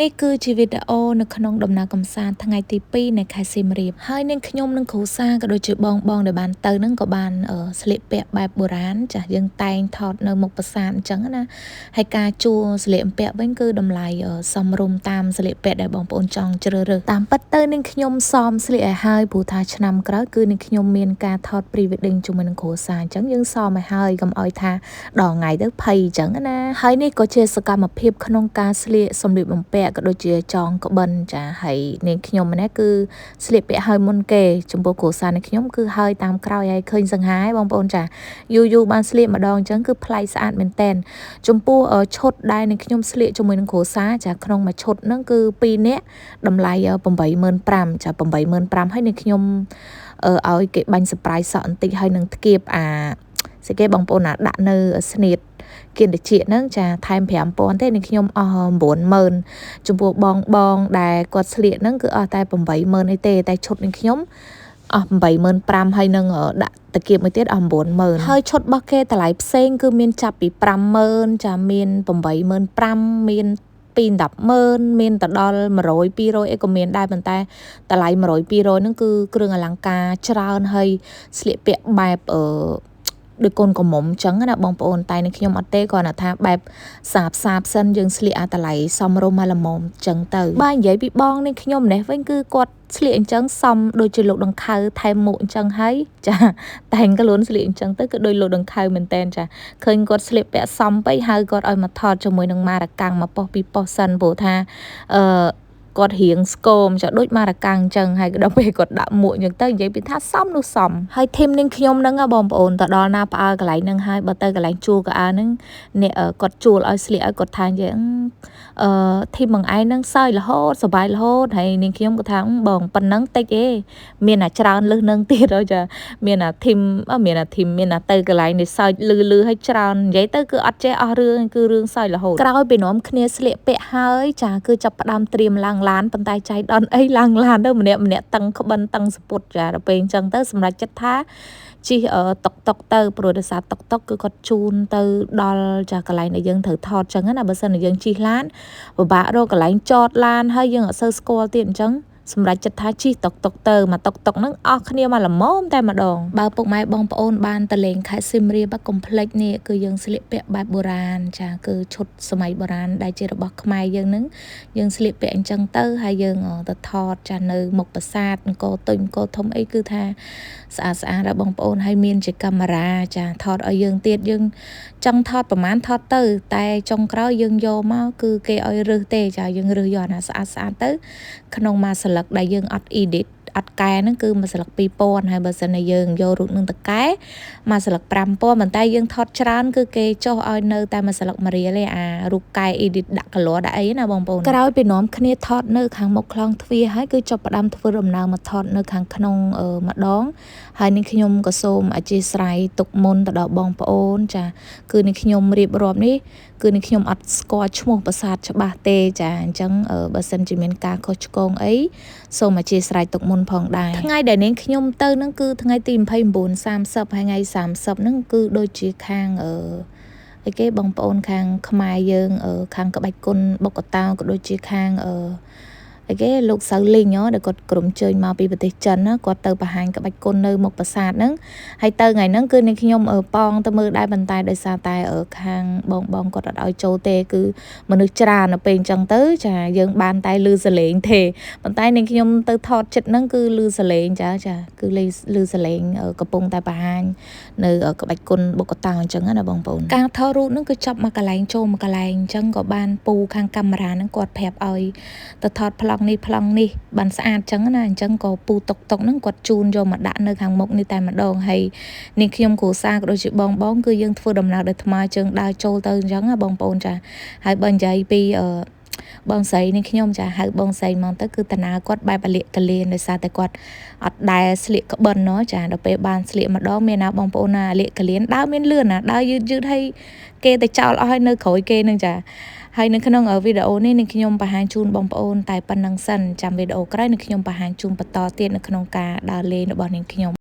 នេះគឺជាវីដេអូនៅក្នុងដំណើរកម្សាន្តថ្ងៃទី2នៃខែសៀមរាបហើយនាងខ្ញុំនិងគ្រូសាក៏ដូចជាបងដែលបានទៅហ្នឹងក៏បានស្លៀកពាក់បែបបុរាណចាស់យើងតែងថតនៅមុខប្រាសាទអញ្ចឹងណាហើយការជួស្លៀកពាក់វិញគឺតម្លៃសមរម្យតាមស្លៀកពាក់ដែលបងប្អូនចង់ជ្រើសរើសតាមពិតទៅនាងខ្ញុំសមស្លៀកឲ្យហើយព្រោះថាឆ្នាំក្រោយគឺនាងខ្ញុំមានការថត pre-wedding ជាមួយនឹងគ្រូសាអញ្ចឹងយើងសមឲ្យហើយកុំឲ្យថាដល់ថ្ងៃទៅភ័យអញ្ចឹងណាហើយនេះក៏ជាសកម្មភាពក្នុងការស្លៀកសម្លៀកបំពាក់ក៏ដូចជាចងក្បិនចាហើយនាងខ្ញុំម្នាក់គឺស្លៀកពាក់ហើយមុនគេចំពោះគ្រួសារនាងខ្ញុំគឺហើយតាមក្រោយហើយឃើញសង្ហាយបងប្អូនចាយូរបានស្លៀកម្ដងអញ្ចឹងគឺប្លែកស្អាតមែនតែនចំពោះឈុតដែលនាងខ្ញុំស្លៀកជាមួយនឹងគ្រួសារចាក្នុងមួយឈុតហ្នឹងគឺ2នាក់តម្លៃ85,000ចា85,000ហើយនាងខ្ញុំឲ្យគេបាញ់ surprise សក់បន្តិចហើយនឹងធ្គាបស្អីគេបងប្អូនដាក់នៅស្នៀតគៀនតិចហ្នឹងចាថែម 5,000 ទេនាងខ្ញុំអស់ 90,000 ចំពោះបងដែលគាត់ស្លៀកហ្នឹងគឺអស់តែ 80,000 អីទេតែឈុតនាងខ្ញុំអស់ 85,000 ហើយនឹងដាក់តាគៀបមួយទៀតអស់ 90,000 ហើយឈុតរបស់គេតម្លៃផ្សេងគឺមានចាប់ពី 50,000 ចាមាន 85,000 មានពី10,000មានទៅដល់100 200អីក៏មានដែរប៉ុន្តែតម្លៃ100 200ហ្នឹងគឺគ្រឿងអលង្ការច្រើនហើយស្លៀកពាក់បែបដោយកូនកំមុំចឹងណាបងប្អូនតែនេះខ្ញុំអត់ទេគ្រាន់តែថាបែបសាបសិនយើងស្លៀកអាតម្លៃសមរម្យមកល្មមចឹងទៅបើនិយាយពីបងនេះខ្ញុំនេះវិញគឺគាត់ស្លៀកអញ្ចឹងសមដូចជាលោកដង្ខៅថែមមុខអញ្ចឹងហើយចាតែងខ្លួនស្លៀកអញ្ចឹងទៅគឺដូចលោកដង្ខៅមែនតែនចាឃើញគាត់ស្លៀកពាក់សមពេកហើយគាត់ឲ្យមកថតជាមួយនឹងម៉ារកាំងមកប៉ុសពីប៉ុសសិនព្រោះថាគាត់រៀងស្គមចាដូចម៉ារកាំងអញ្ចឹងហើយដល់ពេលគាត់ដាក់មួកអញ្ចឹងទៅនិយាយពីថាសមនោះសមហើយធីមនាងខ្ញុំហ្នឹងបងប្អូនទៅដល់ណាផ្អើលកន្លែងហ្នឹងហើយបើទៅកន្លែងជួលកៅអៅហ្នឹងអ្នកគាត់ជួលឲ្យស្លៀកឲ្យគាត់ថានិយាយធីមបងឯងហ្នឹងសើចរហូតសប្បាយរហូតហើយនាងខ្ញុំក៏ថាបងប៉ុណ្ណឹងតិចទេមានតែច្រើនលឹះនឹងទៀតហើយចាមានតែធីមមានតែទៅកន្លែងនេះសើចលឺឲ្យច្រើននិយាយទៅគឺអត់ចេះអស់រឿងគឺរឿងសើចរហូតក្រោយពីនាំគ្នាស្លៀកពាក់ហើយចាគឺចាប់ផ្ដើមត្រៀមឡើងឡានប៉ុន្តែចៃដន្យអីឡើងឡានទៅម្នាក់តឹងក្បិនតឹងសពុតចាដល់ពេលអញ្ចឹងទៅសម្រាប់ចិត្តថាជិះតុកទៅព្រោះដោយសារតុកគឺគាត់ជូនទៅដល់ចាកន្លែងដែលយើងត្រូវថតអញ្ចឹងណាបើសិនជាយើងជិះឡានពិបាករកកន្លែងចតឡានហើយយើងអត់សូវស្គាល់ទៀតអញ្ចឹងសម្រាប់ចិត្តថាជិះតុកទៅមកតុកហ្នឹងអស់គ្នាមកល្មមតែម្ដងបើពុកម៉ែបងប្អូនបានទៅលេងខេត្តសៀមរាបកុំភ្លេចនេះគឺយើងស្លៀកពាក់បែបបុរាណចាគឺឈុតសម័យបុរាណដែលជារបស់ខ្មែរយើងហ្នឹងយើងស្លៀកពាក់អញ្ចឹងទៅហើយយើងទៅថតចានៅមុខប្រាសាទអង្គរទុញអង្គរធំអីគឺថាស្អាតដល់បងប្អូនហើយមានជាកាមេរ៉ាចាថតឲ្យយើងទៀតយើងចង់ថតប្រហែលថតទៅតែចុងក្រោយយើងយកមកគឺគេឲ្យរើសទេចាយើងរើសយកអាស្អាតទៅក្នុងមួយស្លឹកដែលយើងអត់ edit អត់កែហ្នឹងគឺមួយស្លឹក 2,000 ហើយបើសិនជាយើងយករូបនឹងទៅកែមួយស្លឹក 5,000 ប៉ុន្តែយើងថតច្រើនគឺគេចុះឲ្យនៅតែមួយស្លឹក1រៀលទេអារូបកែ edit ដាក់ color ដាក់អីណាបងប្អូនក្រោយពីនាំគ្នាថតនៅខាងមុខខ្លងទ្វារហើយគឺចាប់ផ្ដើមធ្វើដំណើរមកថតនៅខាងក្នុងម្ដងហើយនេះខ្ញុំក៏សូមអធិស្ឋានទុកមុនទៅដល់បងប្អូនចាគឺនេះខ្ញុំរៀបរាប់នេះគឺនេះខ្ញុំអត់ស្គាល់ឈ្មោះប្រាសាទច្បាស់ទេចាអញ្ចឹងបើសិនជាមានការខុសឆ្គងអីសូមអធិស្ឋានទុកមុនផងដែរថ្ងៃដែលនាងខ្ញុំទៅហ្នឹងគឺថ្ងៃទី29 30ហើយថ្ងៃ30ហ្នឹងគឺដូចជាខាងអីគេបងប្អូនខាងខ្មែរយើងខាងក្បាច់គុណបុកតោក៏ដូចជាខាងអីគេលោកសៅលីងដែលគាត់ក្រុមជើញមកពីប្រទេសចិនណាគាត់ទៅបង្ហាញក្បាច់គុណនៅមុខប្រាសាទហ្នឹងហើយទៅថ្ងៃហ្នឹងគឺនាងខ្ញុំប៉ងទៅមើលដែរប៉ុន្តែដោយសារតែខាងបងគាត់អត់ឲ្យចូលទេគឺមនុស្សច្រើនទៅពេលអញ្ចឹងទៅចាយើងបានតែលឺសលេងទេប៉ុន្តែនាងខ្ញុំទៅថតចិត្តហ្នឹងគឺលឺសលេងចាគឺលឺសលេងកំពុងតែបង្ហាញនៅក្បាច់គុណបុកតោអញ្ចឹងណាបងប្អូនការថតរូបហ្នឹងគឺចាប់មកកន្លែងចូលមកកន្លែងអញ្ចឹងក៏បានពូខាងកាមេរ៉ាហ្នឹងគាត់ប្រាប់ឲ្យទៅថតប្លង់នេះបានស្អាតចឹងណាអញ្ចឹងក៏ពូតុកហ្នឹងគាត់ជូនយកមកដាក់នៅខាងមុខនេះតែម្ដងហើយនាងខ្ញុំគ្រូសាក៏ដូចជាបងគឺយើងធ្វើដំណើរដោយថ្មើរជើងដើរចូលទៅអញ្ចឹងណាបងប្អូនចាហើយបើនិយាយពីបងស្រីនេះខ្ញុំចាហៅបងស្រីមកទៅគឺតាណាគាត់បែបអលិកលៀនដោយសារតែគាត់អត់ដែលស្លៀកក្បិនណោះចាដល់ពេលបានស្លៀកម្ដងមានណាបងប្អូនណាអលិកលៀនដើរមានលឿនណាដើរយឺតហើយគេទៅចោលអស់ហើយនៅក្រោយគេនឹងចាហើយនៅក្នុងវីដេអូនេះនឹងខ្ញុំបង្ហាញជូនបងប្អូនតែប៉ុណ្្នឹងសិនចាំវីដេអូក្រោយនឹងខ្ញុំបង្ហាញជូនបន្តទៀតនៅក្នុងការដើរលេងរបស់នាងខ្ញុំ